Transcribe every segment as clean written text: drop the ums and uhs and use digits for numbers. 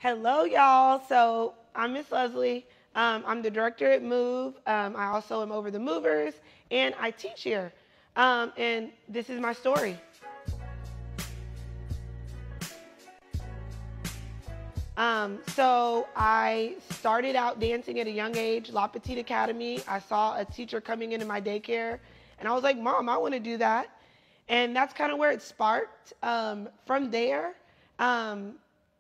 Hello, y'all. So I'm Miss Leslie. I'm the director at Move. I also am over the movers, and I teach here. And this is my story. So I started out dancing at a young age, La Petite Academy. I saw a teacher coming into my daycare, and I was like, Mom, I want to do that. And that's kind of where it sparked. From there, um,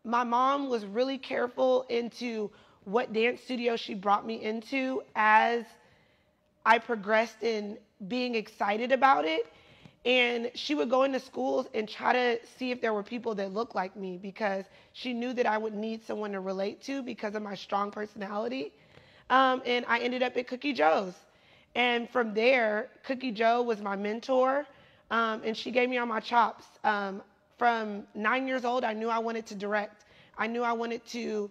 my mom was really careful into what dance studio she brought me into as I progressed in being excited about it. And she would go into schools and try to see if there were people that looked like me because she knew that I would need someone to relate to because of my strong personality. And I ended up at Cookie Joe's. And from there, Cookie Joe was my mentor, and she gave me all my chops. From 9 years old, I knew I wanted to direct. I knew I wanted to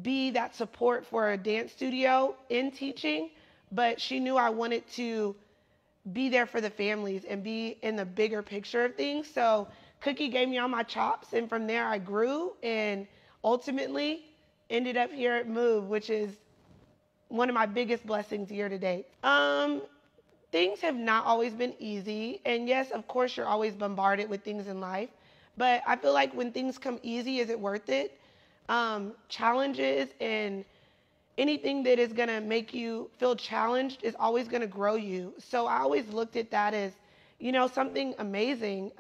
be that support for a dance studio in teaching, but she knew I wanted to be there for the families and be in the bigger picture of things. So Cookie gave me all my chops, and from there I grew and ultimately ended up here at Move, which is one of my biggest blessings year to date. Things have not always been easy, and yes, of course, you're always bombarded with things in life, but I feel like when things come easy, is it worth it? Challenges and anything that is going to make you feel challenged is always going to grow you. So I always looked at that as, something amazing,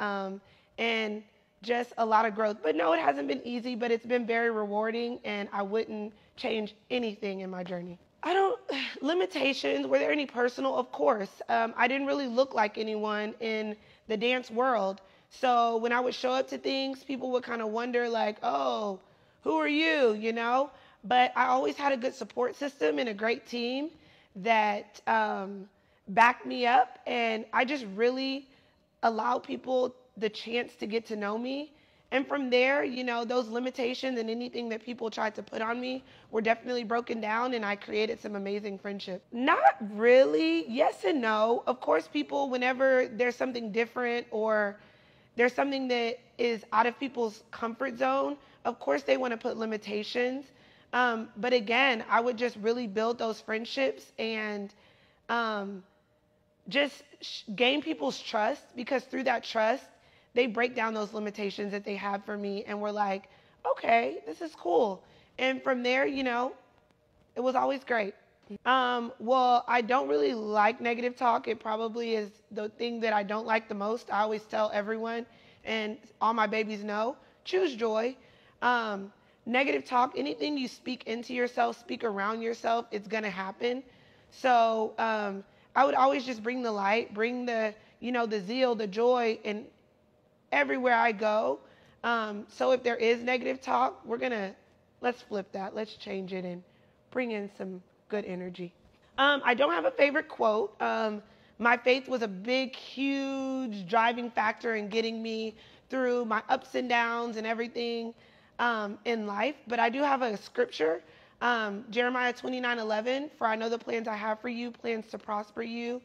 and just a lot of growth. But no, it hasn't been easy, but it's been very rewarding, and I wouldn't change anything in my journey. I don't, limitations, were there any personal? Of course. I didn't really look like anyone in the dance world. So when I would show up to things, people would kind of wonder, like, oh, who are you, But I always had a good support system and a great team that backed me up. And I just really allowed people the chance to get to know me. And from there, those limitations and anything that people tried to put on me were definitely broken down, and I created some amazing friendships. Not really. Yes and no. Of course, people, whenever there's something different or there's something that is out of people's comfort zone, of course they want to put limitations. But again, I would just really build those friendships and just gain people's trust, because through that trust, they break down those limitations that they have for me, and we're like, okay, this is cool. And from there, it was always great. Well, I don't really like negative talk. It probably is the thing that I don't like the most. I always tell everyone, and all my babies know, choose joy. Negative talk, anything you speak into yourself, speak around yourself, it's going to happen. So I would always just bring the light, bring the zeal, the joy, and everywhere I go. So if there is negative talk, let's flip that. Let's change it and bring in some good energy. I don't have a favorite quote. My faith was a big, huge driving factor in getting me through my ups and downs and everything in life. But I do have a scripture, Jeremiah 29:11. For I know the plans I have for you, plans to prosper you,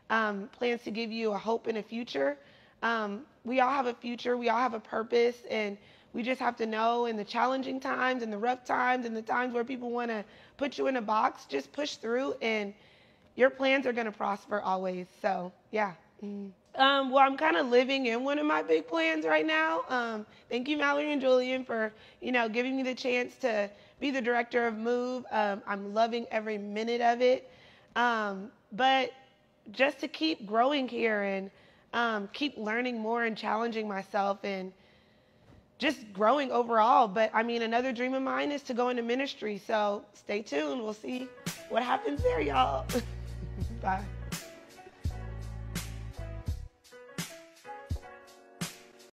plans to give you a hope and a future. We all have a future. We all have a purpose, and we just have to know in the challenging times and the rough times and the times where people want to put you in a box, just push through, and your plans are going to prosper always. So, yeah. Well, I'm kind of living in one of my big plans right now. Thank you, Mallory and Julian, for, giving me the chance to be the director of Move. I'm loving every minute of it. But just to keep growing here and keep learning more and challenging myself and just growing overall. But I mean, another dream of mine is to go into ministry. So stay tuned. We'll see what happens there, y'all. Bye.